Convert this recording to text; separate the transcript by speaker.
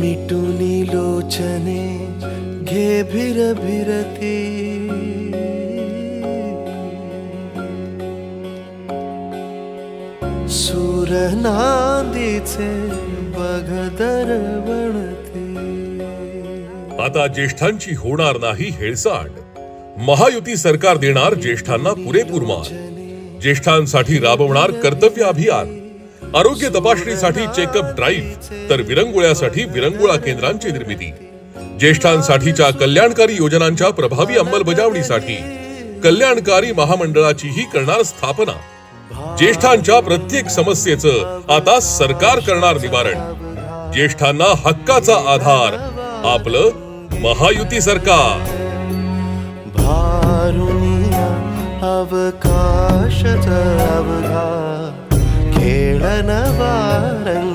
Speaker 1: मिटुनी लोचने घे भिरभिरती सूर नांदीचे बघ दरवळती।
Speaker 2: आता ज्येष्ठांची होणार नाही हेळसांड। महायुती सरकार देणार ज्येष्ठांना पुरेपूर मान। ज्येष्ठांसाठी राबवणार कर्तव्य अभियान। आरोग्य तपासणीसाठी चेकअप ड्राईव्ह तर विरंगुळ्यासाठी विरंगुळा केंद्रांची निर्मिती। ज्येष्ठांसाठीच्या कल्याणकारी योजनांच्या प्रभावी अंमलबजावणीसाठी कल्याणकारी महामंडळाचीही करणार स्थापना। ज्येष्ठांच्या प्रत्येक समस्येचं आता सरकार करणार निवारण। ज्येष्ठांना हक्काचा आधार आपलं महायुती सरकार।
Speaker 1: भारुनिया अवकाश अवघा खेळन वारंग